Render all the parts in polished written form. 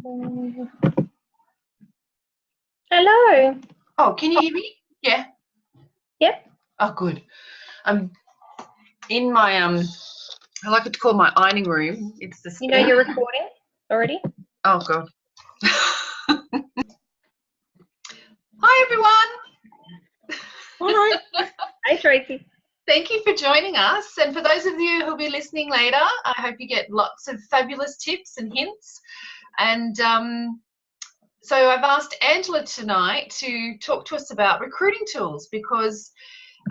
Hello. Oh, can you hear me? Yeah. Yep. Oh, good. I'm in my I like it to call my ironing room. It's the You know you're recording already? Oh God. Hi everyone. Hi. Hey Tracy. Thank you for joining us. And for those of you who'll be listening later, I hope you get lots of fabulous tips and hints. And so I've asked Angela tonight to talk to us about recruiting tools because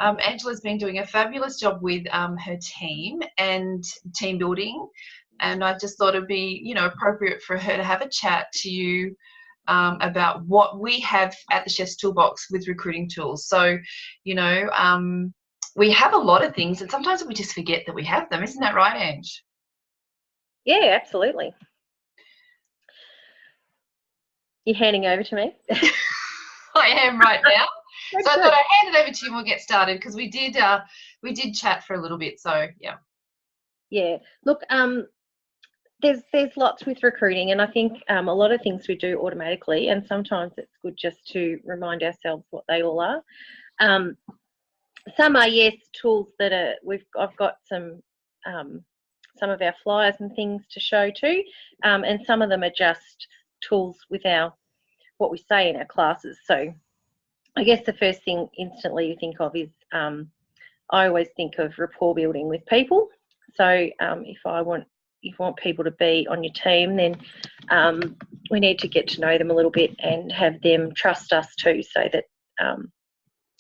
Angela's been doing a fabulous job with her team and team building. And I just thought it'd be, appropriate for her to have a chat to you about what we have at the Chef's Toolbox with recruiting tools. So, we have a lot of things and sometimes we just forget that we have them. Isn't that right, Ange? Yeah, absolutely. You're handing over to me? I am right now. So I thought I'd hand it over to you and we'll get started because we did chat for a little bit. So, yeah. Yeah. Look, there's lots with recruiting, and I think a lot of things we do automatically, and sometimes it's good just to remind ourselves what they all are. Some are, yes, tools that are I've got some of our flyers and things to show too, and some of them are just tools with what we say in our classes. So I guess the first thing instantly you think of is I always think of rapport building with people. So if you want people to be on your team, then we need to get to know them a little bit and have them trust us too, so that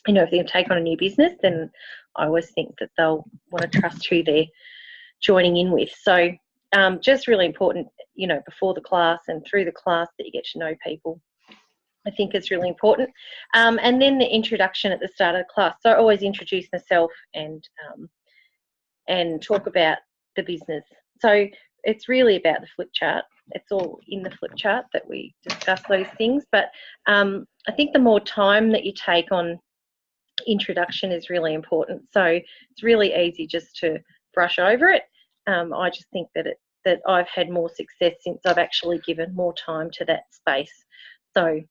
if they take on a new business, then I always think that they'll want to trust who they're joining in with. So just really important, before the class and through the class, that you get to know people. I think it's really important. And then the introduction at the start of the class. So I always introduce myself and talk about the business. So it's really about the flip chart. It's all in the flip chart that we discuss those things. But I think the more time that you take on introduction is really important. So it's really easy just to brush over it. I just think that I've had more success since I've actually given more time to that space. So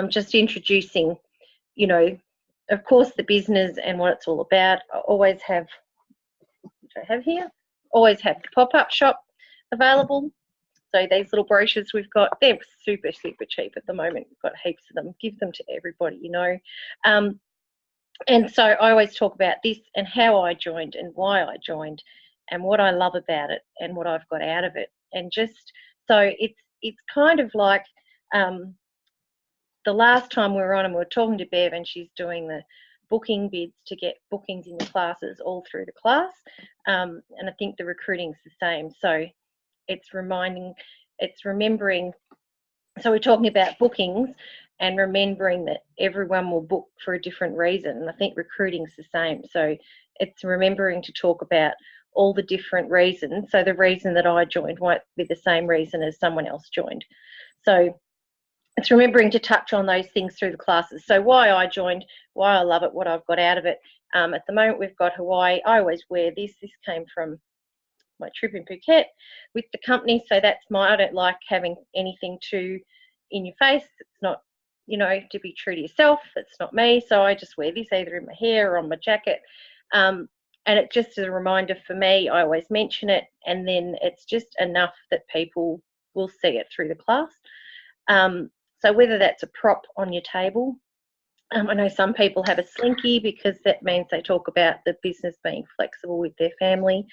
just introducing, of course, the business and what it's all about. I always have, which I have here, always have the pop-up shop available. So these little brochures we've got, they're super, super cheap at the moment. We've got heaps of them. Give them to everybody, And so I always talk about this and how I joined and why I joined and what I love about it and what I've got out of it. And just so it's kind of like the last time we were on and we were talking to Bev, and she's doing the booking bids to get bookings in the classes all through the class. And I think the recruiting's the same. So it's remembering. So we're talking about bookings and remembering that everyone will book for a different reason. And I think recruiting's the same. So it's remembering to talk about all the different reasons. So the reason that I joined won't be the same reason as someone else joined. So it's remembering to touch on those things through the classes. So why I joined, why I love it, what I've got out of it. At the moment we've got Hawaii. I always wear this. This came from my trip in Phuket with the company. So that's I don't like having anything too in your face. It's not, to be true to yourself. It's not me. So I just wear this either in my hair or on my jacket. And it just is a reminder for me. I always mention it, and then it's just enough that people will see it through the class. So whether that's a prop on your table, I know some people have a slinky because that means they talk about the business being flexible with their family.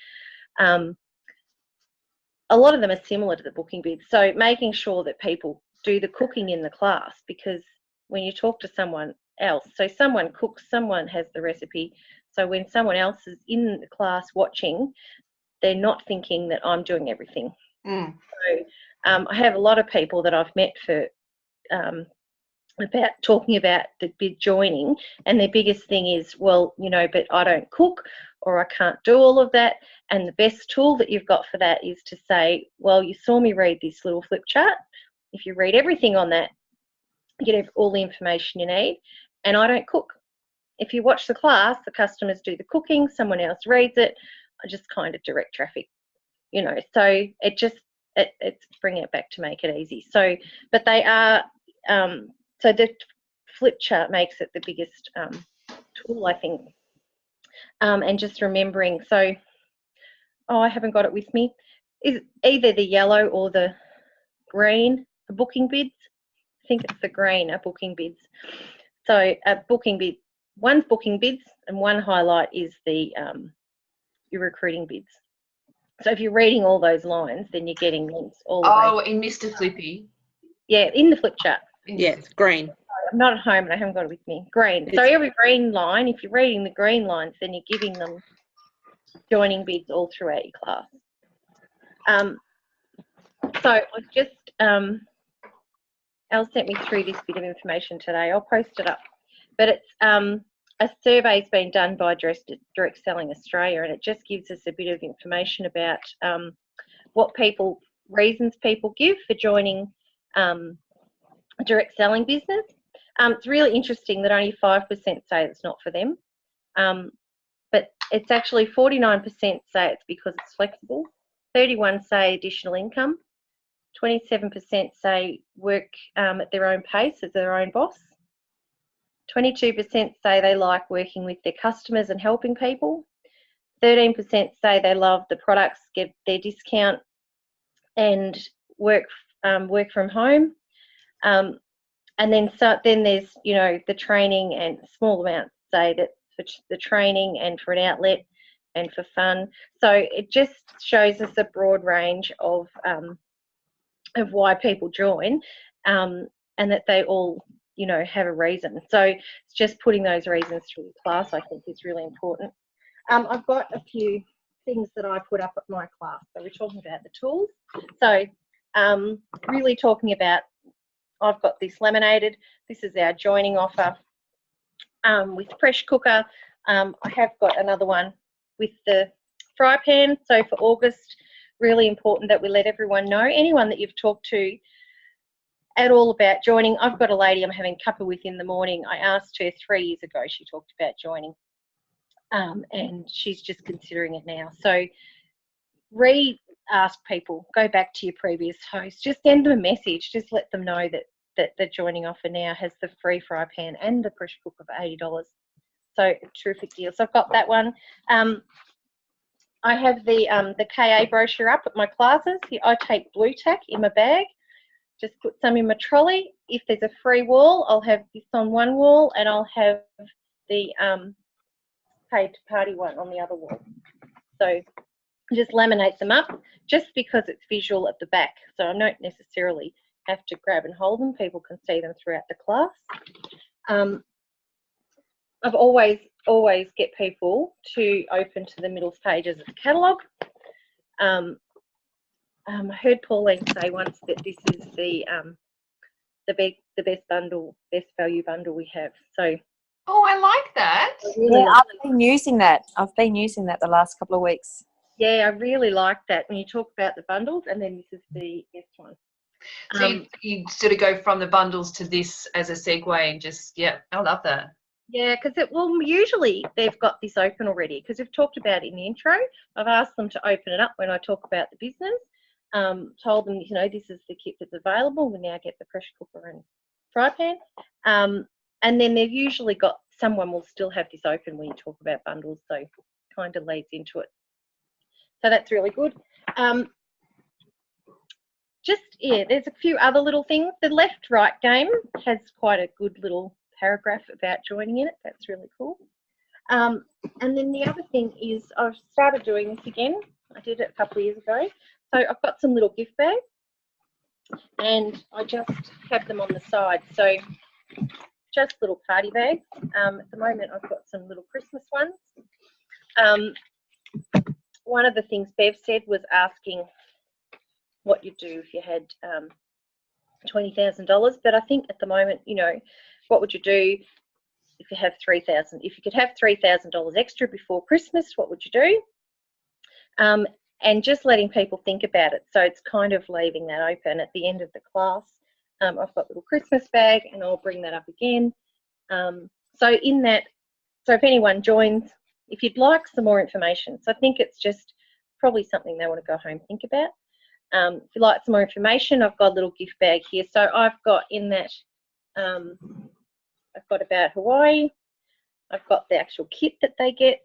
A lot of them are similar to the booking bids. So making sure that people do the cooking in the class, because when you talk to someone else, so someone cooks, someone has the recipe. So when someone else is in the class watching, they're not thinking that I'm doing everything. So I have a lot of people that I've met for about talking about the bid joining, and their biggest thing is, well, but I don't cook or I can't do all of that. And the best tool that you've got for that is to say, well, you saw me read this little flip chart. If you read everything on that, you get all the information you need. And I don't cook. If you watch the class, the customers do the cooking, someone else reads it. I just kind of direct traffic, So it just it's bringing it back to make it easy. So, but they are, so the flip chart makes it the biggest tool, I think. And just remembering, so, I haven't got it with me, is either the yellow or the green are booking bids. I think it's the green are booking bids. So a booking bid, one's booking bids and one highlight is the your recruiting bids. So if you're reading all those lines, then you're getting links all the way. Oh, in Mr. Flippy. Yeah, in the flip chart. Yeah, it's green. I'm not at home and I haven't got it with me. Green. So every green line, if you're reading the green lines, then you're giving them joining bids all throughout your class. So I just, Elle sent me through this bit of information today. I'll post it up. But it's a survey's been done by Direct Selling Australia, and it just gives us a bit of information about what reasons people give for joining a direct selling business. It's really interesting that only 5% say it's not for them. But it's actually 49% say it's because it's flexible, 31% say additional income, 27% say work at their own pace as their own boss, 22% say they like working with their customers and helping people, 13% say they love the products, get their discount, and work from home. And then there's, you know, the training, and small amounts say that for the training and for an outlet and for fun. So it just shows us a broad range of why people join, and that they all, you know, have a reason. So it's just putting those reasons through the class, I think, is really important. I've got a few things that I put up at my class. So we're talking about the tools. So really talking about, I've got this laminated. This is our joining offer with pressure cooker. I have got another one with the fry pan. So for August, really important that we let everyone know. Anyone that you've talked to at all about joining. I've got a lady I'm having cuppa with in the morning. I asked her 3 years ago, she talked about joining, and she's just considering it now. So ask people, go back to your previous host, just send them a message, just let them know that the joining offer now has the free fry pan and the pressure cooker for $80. So a terrific deal. So I've got that one. I have the KA brochure up at my classes. I take blue tack in my bag, just put some in my trolley. If there's a free wall, I'll have this on one wall, and I'll have the paid to party one on the other wall. So just laminate them up, just because it's visual at the back. So I don't necessarily have to grab and hold them. People can see them throughout the class. I've always get people to open to the middle pages of the catalogue. I heard Pauline say once that this is the best value bundle we have. So. Oh, I like that. Yeah, I've been using that. The last couple of weeks. Yeah, I really like that when you talk about the bundles, and then this is the best one. So you sort of go from the bundles to this as a segue, and just, yeah, I love that. Yeah, because usually they've got this open already, because we've talked about it in the intro. I've asked them to open it up when I talk about the business. Told them, you know, this is the kit that's available. We now get the pressure cooker and fry pan. And then they've usually got, someone will still have this open when you talk about bundles, so kind of leads into it. So that's really good. There's a few other little things. The left-right game has quite a good little paragraph about joining in it. That's really cool. And then the other thing is, I've started doing this again. I did it a couple of years ago. So I've got some little gift bags, and I just have them on the side. So just little party bags. At the moment, I've got some little Christmas ones. One of the things Bev said was asking what you'd do if you had $20,000. But I think at the moment, you know, what would you do if you have $3,000? If you could have $3,000 extra before Christmas, what would you do? And just letting people think about it. So it's kind of leaving that open at the end of the class. I've got a little Christmas bag, and I'll bring that up again. So in that, so if anyone joins, if you'd like some more information, so I think it's just probably something they want to go home and think about. If you'd like some more information, I've got a little gift bag here. So I've got in that, I've got about Hawaii. I've got the actual kit that they get.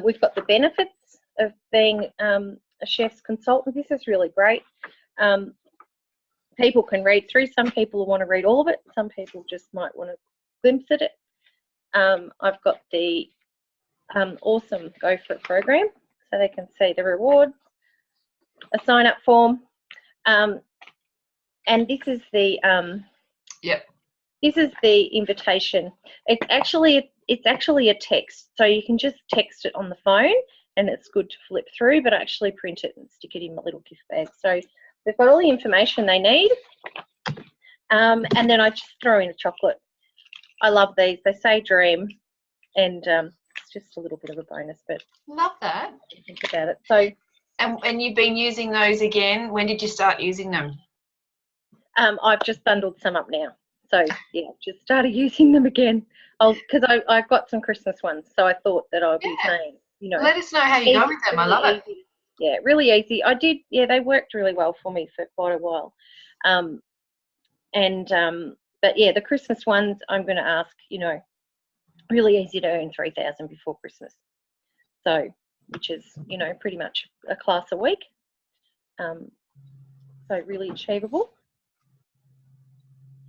We've got the benefits of being a chef's consultant. This is really great. People can read through. Some people want to read all of it. Some people just might want to glimpse at it. I've got the awesome Go For It program, so they can see the rewards, a sign-up form, and this is the this is the invitation. It's actually a text, so you can just text it on the phone, and it's good to flip through. But I actually print it and stick it in my little gift bag. So they've got all the information they need, and then I just throw in a chocolate. I love these. They say dream, and it's just a little bit of a bonus. But love that. Think about it. So. And you've been using those again. When did you start using them? I've just bundled some up now. So, yeah, just started using them again. Because I got some Christmas ones, so I thought that I'd be saying, you know. Let us know how you go with them. I love it. Easy. Yeah, really easy. I did, yeah, they worked really well for me for quite a while. But, yeah, the Christmas ones, I'm going to ask, you know, really easy to earn 3,000 before Christmas. So, which is, you know, pretty much a class a week. So really achievable.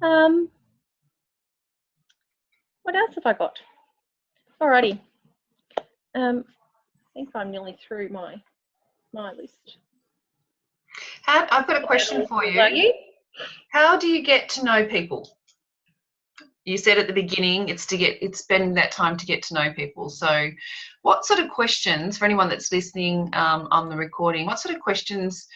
What else have I got? Alrighty. I think I'm nearly through my list. I've got a question for you. How do you get to know people? You said at the beginning it's spending that time to get to know people. So what sort of questions, for anyone that's listening on the recording, what sort of questions,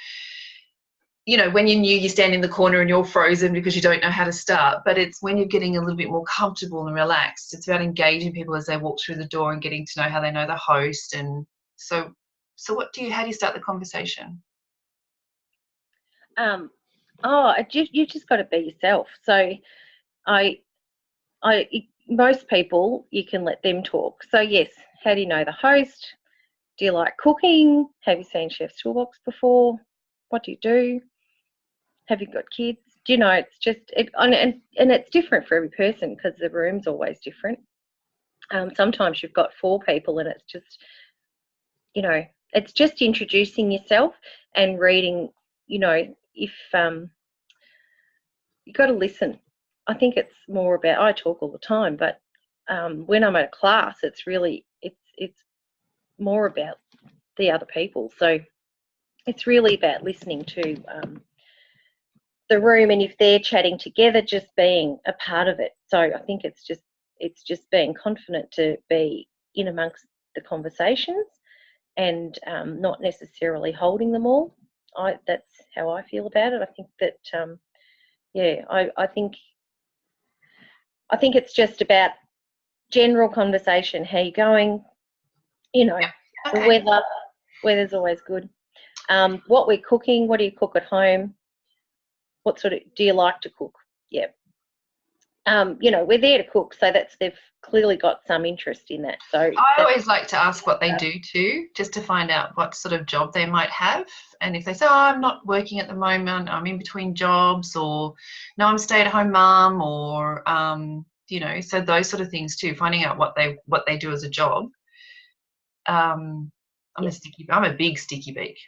you know, when you're new, you stand in the corner and you're frozen because you don't know how to start, but it's when you're getting a little bit more comfortable and relaxed. It's about engaging people as they walk through the door and getting to know how they know the host. And so how do you start the conversation? You just got to be yourself. So most people, you can let them talk. So yes, how do you know the host? Do you like cooking? Have you seen Chef's Toolbox before? What do you do? Have you got kids? Do you know, it's just, and it's different for every person because the room's always different. Sometimes you've got 4 people and it's just, you know, it's just introducing yourself and reading, you know, if you've got to listen. I think it's more about, I talk all the time, but when I'm at a class, it's really, it's more about the other people. So it's really about listening to the room, and if they're chatting together, just being a part of it. So I think it's just being confident to be in amongst the conversations and not necessarily holding them all. That's how I feel about it. I think that I think it's just about general conversation. How you going? You know, okay. The weather's always good. What we're cooking, what do you cook at home? What sort of, do you like to cook? Yeah. You know, we're there to cook, so they've clearly got some interest in that. So I always like to ask what they do too, just to find out what sort of job they might have. And if they say, oh, I'm not working at the moment, I'm in between jobs, or no, I'm a stay-at-home mum, or you know, so those sort of things too, finding out what they do as a job. I'm a big sticky beak.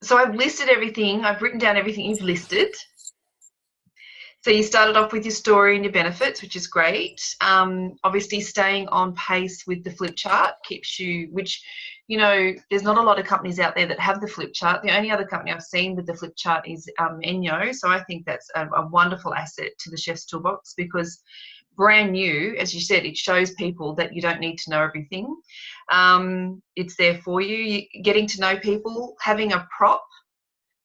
So I've listed everything. I've written down everything you've listed. So you started off with your story and your benefits, which is great. Obviously, staying on pace with the flip chart keeps you, which, you know, there's not a lot of companies out there that have the flip chart. The only other company I've seen with the flip chart is Enyo. So I think that's a wonderful asset to the Chef's Toolbox, because brand new, as you said, it shows people that you don't need to know everything. It's there for you. Getting to know people, having a prop,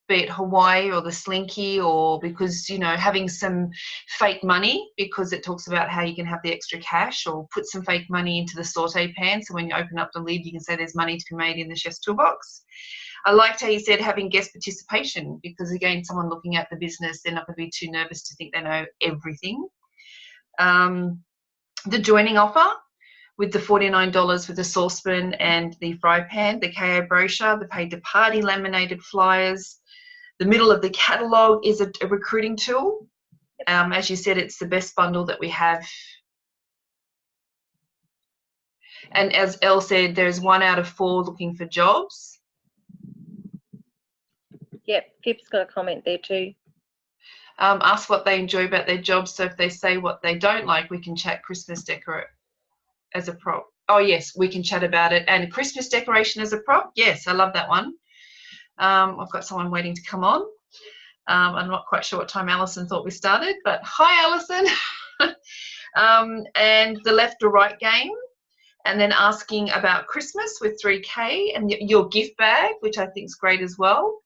be it Hawaii or the Slinky, or because, you know, having some fake money, because it talks about how you can have the extra cash, or put some fake money into the saute pan, so when you open up the lid you can say there's money to be made in the Chef's Toolbox. I liked how you said having guest participation, because again, someone looking at the business, they're not going to be too nervous to think they know everything. The joining offer, with the $49 for the saucepan and the fry pan, the KO brochure, the paid to party laminated flyers. The middle of the catalogue is a recruiting tool. As you said, it's the best bundle that we have. And as Elle said, there's 1 out of 4 looking for jobs. Yep, Pip's got a comment there too. Ask what they enjoy about their jobs. So if they say what they don't like, we can chat Christmas decor as a prop. Oh, yes, we can chat about it. And Christmas decoration as a prop. Yes, I love that one. I've got someone waiting to come on. I'm not quite sure what time Alison thought we started, but hi, Alison. And the left or right game. And then asking about Christmas with 3K and your gift bag, which I think is great as well.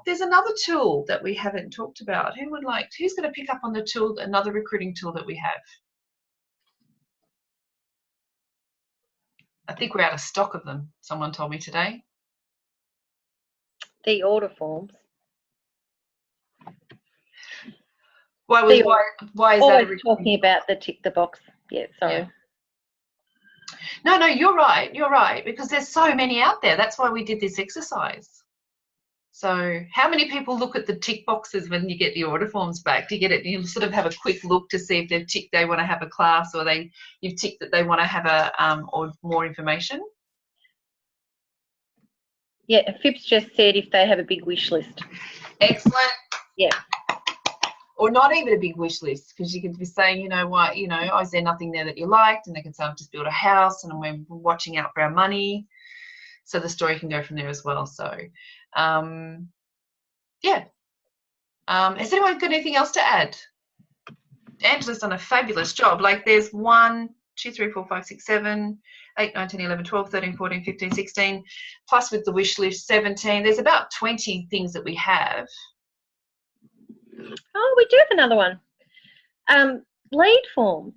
There's another tool that we haven't talked about. Who's going to pick up on the tool, another recruiting tool that we have? I think we're out of stock of them, someone told me today. The order forms. Why is that? Always talking about the tick the box. Yeah, sorry. Yeah. No, you're right. You're right, because there's so many out there. That's why we did this exercise. So how many people look at the tick boxes when you get the order forms back? Do you get it? You sort of have a quick look to see if they've ticked they want to have a class, or you've ticked that they want to have or more information. Yeah, Phipps just said if they have a big wish list. Excellent. Yeah. Or not even a big wish list, because you could be saying, you know what, is there nothing there that you liked? And they can say, I've just built a house and we're watching out for our money. So the story can go from there as well. So, yeah. Has anyone got anything else to add? Angela's done a fabulous job. Like there's 1, 2, 3, 4, 5, 6, 7, 8, 9, 10, 11, 12, 13, 14, 15, 16, plus with the wish list, 17. There's about 20 things that we have. Oh, we do have another one. Lead forms.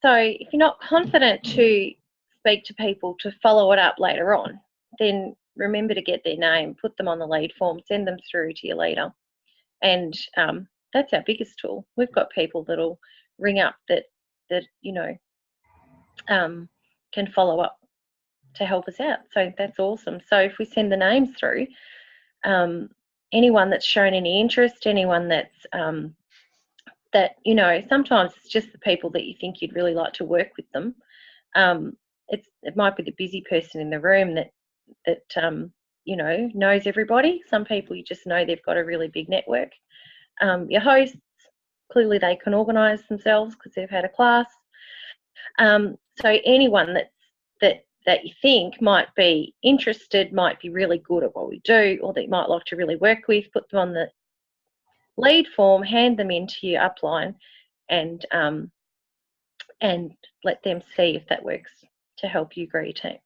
So if you're not confident to speak to people to follow it up later on, then remember to get their name, put them on the lead form, send them through to your leader. And that's our biggest tool. We've got people that'll ring up that can follow up to help us out. So that's awesome. So if we send the names through, anyone that's shown any interest, anyone that's sometimes it's just the people that you think you'd really like to work with them. It might be the busy person in the room that knows everybody. Some people you just know they've got a really big network. Your hosts, clearly they can organise themselves because they've had a class. So anyone that you think might be interested, might be really good at what we do, or that you might like to really work with, put them on the lead form, hand them into your upline, and let them see if that works to help you grow your team.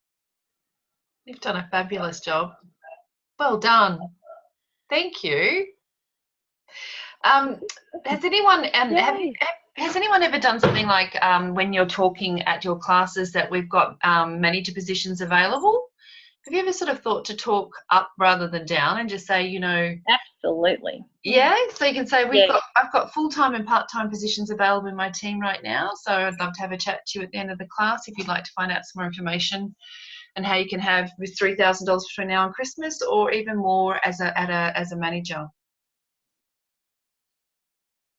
You've done a fabulous job. Well done. Thank you. Has anyone ever done something like when you're talking at your classes that we've got manager positions available? Have you ever sort of thought to talk up rather than down and just say, Absolutely. Yeah, so you can say I've got full-time and part-time positions available in my team right now, so I'd love to have a chat to you at the end of the class if you'd like to find out some more information and how you can have with $3,000 between now and Christmas, or even more as a manager.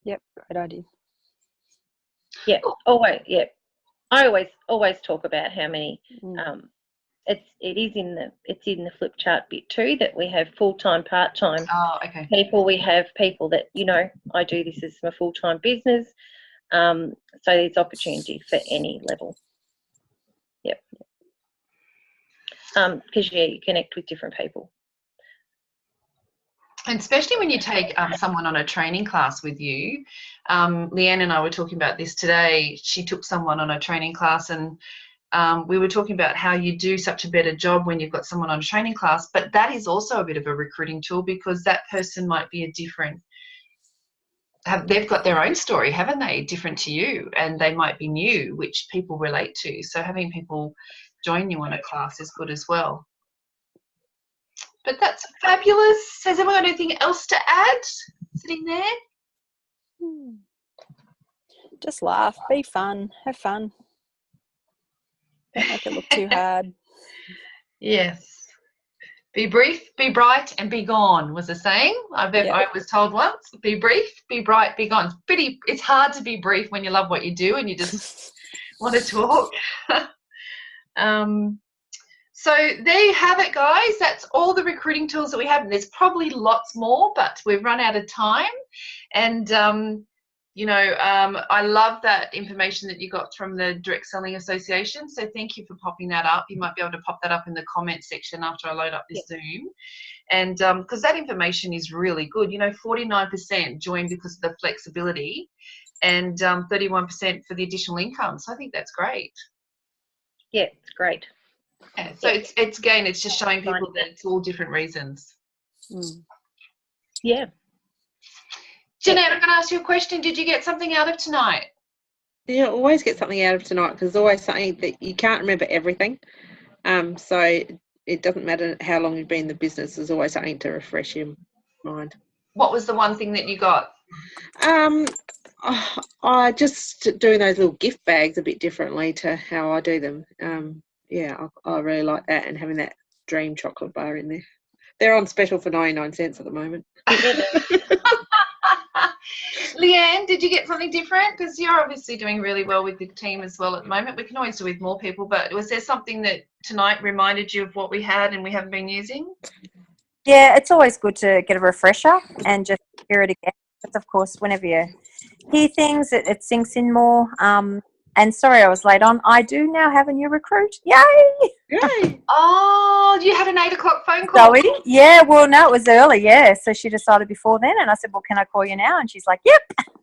Yep, great idea. Yeah, always. Yeah, I always talk about how many. It's in the flip chart bit too, that we have full-time, part-time people. We have people that I do this as my full-time business. So there's opportunity for any level. Yep. Because you connect with different people. And especially when you take someone on a training class with you. Leanne and I were talking about this today. She took someone on a training class, and we were talking about how you do such a better job when you've got someone on a training class, but that is also a bit of a recruiting tool, because that person might be they've got their own story, haven't they, different to you, and they might be new, which people relate to. So having people join you on a class is good as well. But that's fabulous. Has everyone got anything else to add sitting there? Just laugh, be fun, have fun. Don't make it look too hard. Yes. Be brief, be bright, and be gone was a saying I was told once. Be brief, be bright, be gone. It's hard to be brief when you love what you do and you just want to talk. So there you have it, guys. That's all the recruiting tools that we have. And there's probably lots more, but we've run out of time. And I love that information that you got from the Direct Selling Association. So thank you for popping that up. You might be able to pop that up in the comment section after I load up this Zoom. And because that information is really good. 49% joined because of the flexibility and 31% for the additional income. So I think that's great. Yeah, it's great. Yeah, so it's just showing people that it's all different reasons. Yeah. Jeanette, I'm going to ask you a question. Did you get something out of tonight? Yeah, always get something out of tonight because there's always something that you can't remember everything. So it doesn't matter how long you've been in the business. There's always something to refresh your mind. What was the one thing that you got? I just doing those little gift bags a bit differently to how I do them. I really like that, and having that dream chocolate bar in there. They're on special for 99 cents at the moment. Leanne, did you get something different? Because you're obviously doing really well with the team as well at the moment. We can always do with more people, but was there something that tonight reminded you of what we had and we haven't been using? Yeah, it's always good to get a refresher and just hear it again. Because, of course, whenever you hear things, it sinks in more. And sorry I was late on. I do now have a new recruit. Yay! Yay! Oh, you had an 8 o'clock phone call? Zoe? Yeah, well, no, it was early, yeah. So she decided before then, and I said, well, can I call you now? And she's like, yep.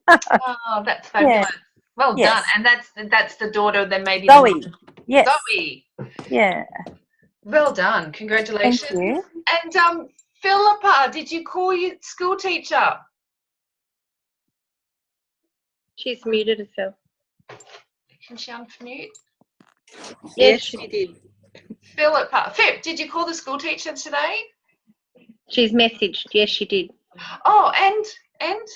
Oh, that's fabulous. Yeah. Well done. And that's the daughter, then maybe Zoe. Yes. Zoe. Yeah. Well done. Congratulations. Thank you. And Philippa, did you call your school teacher? She's muted herself. Can she unmute? Yes, she did. Philippa, did you call the school teacher today? She's messaged. Yes, she did. Oh, and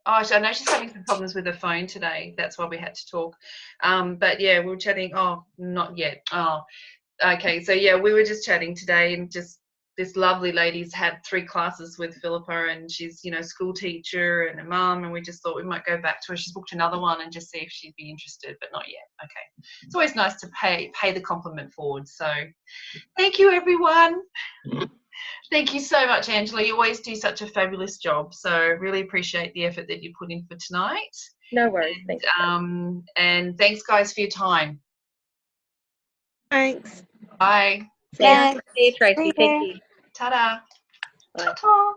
oh, I know she's having some problems with her phone today. That's why we had to talk. But yeah, we were chatting. Oh, not yet. Oh, okay. So yeah, we were just chatting today, and just this lovely lady's had 3 classes with Philippa, and she's school teacher and a mum, and we just thought we might go back to her. She's booked another one and just see if she'd be interested, but not yet. Okay. It's always nice to pay the compliment forward. So thank you, everyone. Thank you so much, Angela. You always do such a fabulous job. So really appreciate the effort that you put in for tonight. No worries. Thanks. And thanks, guys, for your time. Thanks. Bye. See you, Tracy. Thank you. Ta-da. Bye. Ta-ta.